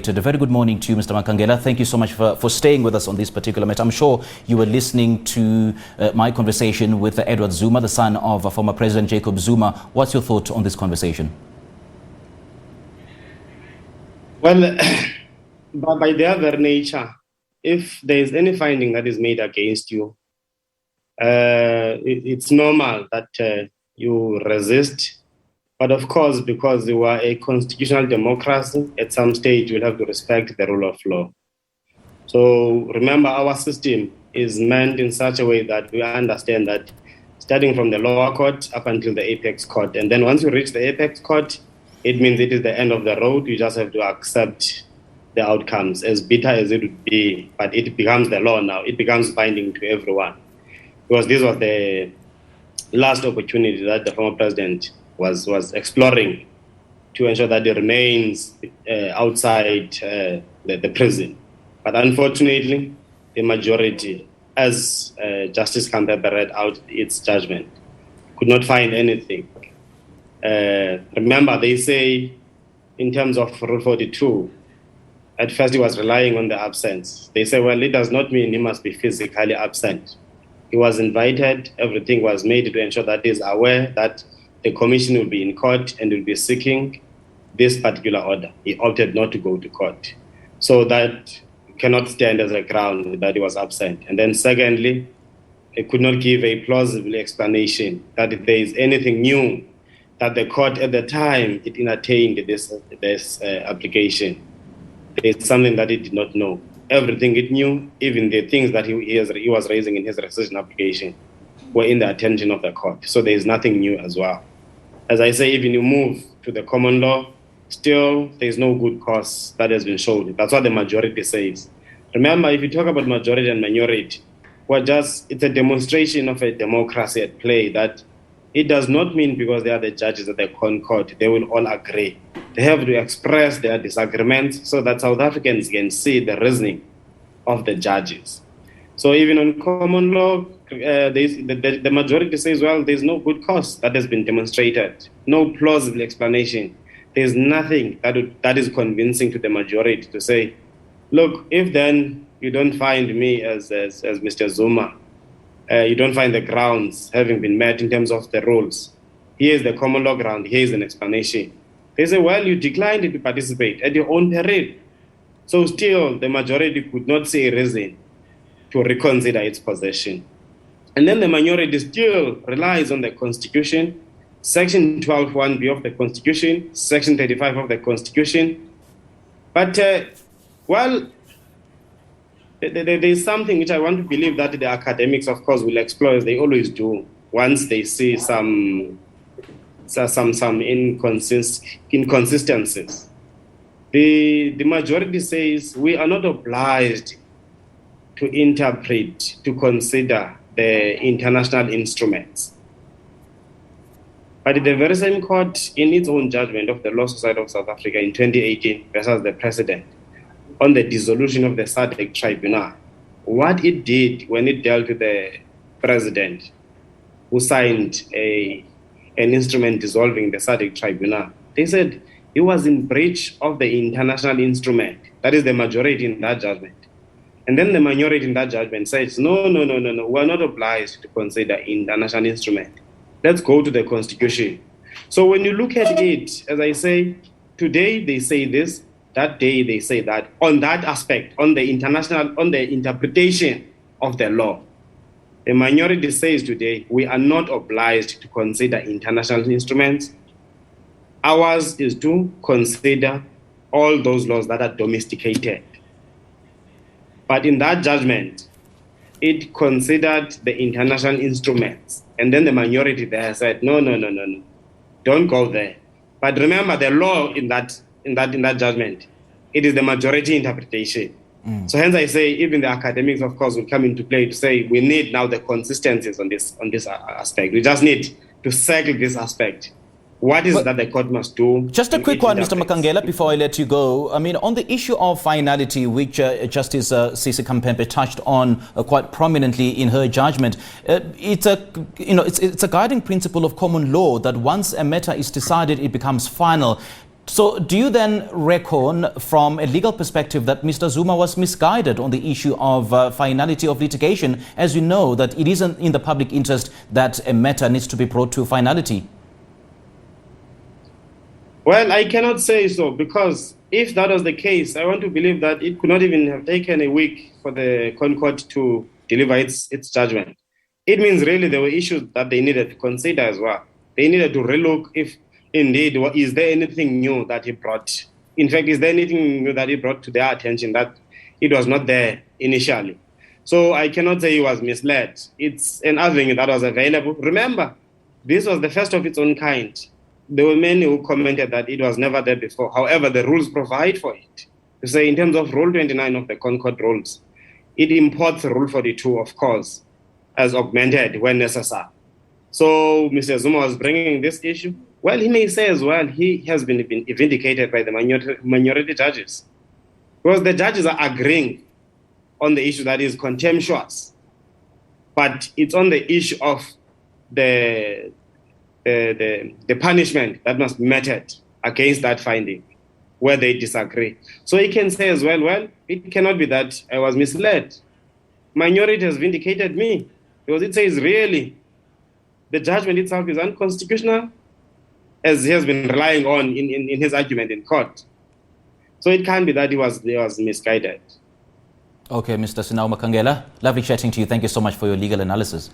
A very good morning to you, Mr. Makangela. Thank you so much for staying with us on this particular matter. I'm sure you were listening to my conversation with Edward Zuma, the son of former President Jacob Zuma. What's your thought on this conversation? Well, by their very nature, if there is any finding that is made against you, it's normal that you resist. But of course, because you are a constitutional democracy, at some stage you'll have to respect the rule of law. So remember, our system is meant in such a way that we understand that starting from the lower court up until the apex court, and then once you reach the apex court, it means it is the end of the road. You just have to accept the outcomes, as bitter as it would be, but it becomes the law now. It becomes binding to everyone. Because this was the last opportunity that the former president was exploring to ensure that he remains outside the prison. But unfortunately, the majority, as Justice Khampepe read out its judgment, could not find anything. Remember, they say, in terms of Rule 42, at first he was relying on the absence. They say, well, it does not mean he must be physically absent. He was invited, everything was made to ensure that he is aware that the commission will be in court and will be seeking this particular order. He opted not to go to court. So that cannot stand as a ground that he was absent. And then secondly, he could not give a plausible explanation that if there is anything new, that the court at the time it entertained this application. There is something that he did not know. Everything it knew, even the things that he was raising in his rescission application, were in the attention of the court. So there is nothing new as well. As I say, even you move to the common law, still there is no good cause that has been shown. That's what the majority says. Remember, if you talk about majority and minority, it's a demonstration of a democracy at play, that it does not mean because they are the judges at the Concourt, they will all agree. They have to express their disagreements so that South Africans can see the reasoning of the judges. So even on common law, the majority says, well, there's no good cause that has been demonstrated, no plausible explanation. There's nothing that is convincing to the majority to say, look, if then you don't find me as Mr. Zuma, you don't find the grounds having been met in terms of the rules. Here's the common law ground, here's an explanation. They say, well, you declined to participate at your own peril. So still, the majority could not see a reason to reconsider its position. And then the minority still relies on the Constitution, Section 12(1)(b) of the Constitution, Section 35 of the Constitution. But, well, there is something which I want to believe that the academics, of course, will explore, as they always do, once they see some inconsistencies. The majority says we are not obliged to interpret, to consider the international instruments. But the very same court, in its own judgment of the Law Society of South Africa in 2018 versus the President, on the dissolution of the SADC tribunal, what it did when it dealt with the President who signed an instrument dissolving the SADC tribunal, they said he was in breach of the international instrument. That is the majority in that judgment. And then the minority in that judgment says, no, we're not obliged to consider international instrument. Let's go to the Constitution. So when you look at it, as I say, today they say this, that day they say that, on that aspect, on the interpretation of the law. The minority says today, we are not obliged to consider international instruments. Ours is to consider all those laws that are domesticated. But in that judgment, it considered the international instruments. And then the minority there said, no, don't go there. But remember, the law in that judgment, it is the majority interpretation. So hence I say, even the academics, of course, will come into play to say we need now the consistencies on this aspect. We just need to circle this aspect. What is it that the court must do? Just a quick one, Mr. Makangela, before I let you go. I mean, on the issue of finality, which Justice Sisi Khampepe touched on quite prominently in her judgment, it's a guiding principle of common law that once a matter is decided, it becomes final. So do you then reckon from a legal perspective that Mr. Zuma was misguided on the issue of finality of litigation, as you know that it isn't in the public interest that a matter needs to be brought to finality? Well, I cannot say so, because if that was the case, I want to believe that it could not even have taken a week for the Concourt to deliver its judgment. It means really there were issues that they needed to consider as well. They needed to relook if indeed, is there anything new that he brought? In fact, is there anything new that he brought to their attention that it was not there initially? So I cannot say he was misled. It's an avenue that was available. Remember, this was the first of its own kind. There were many who commented that it was never there before. However, the rules provide for it. So in terms of Rule 29 of the Concourt rules, it imports Rule 42, of course, as augmented when necessary. So Mr. Zuma was bringing this issue. Well, he may say as well he has been vindicated by the minority judges, because the judges are agreeing on the issue that is contemptuous, but it's on the issue of the punishment that must be meted against that finding, where they disagree. So he can say as well, it cannot be that I was misled. Minority has vindicated me, because it says really the judgment itself is unconstitutional, as he has been relying on in his argument in court. So it can't be that he was misguided. Okay, Mr. Sinawo Makangela, lovely chatting to you. Thank you so much for your legal analysis.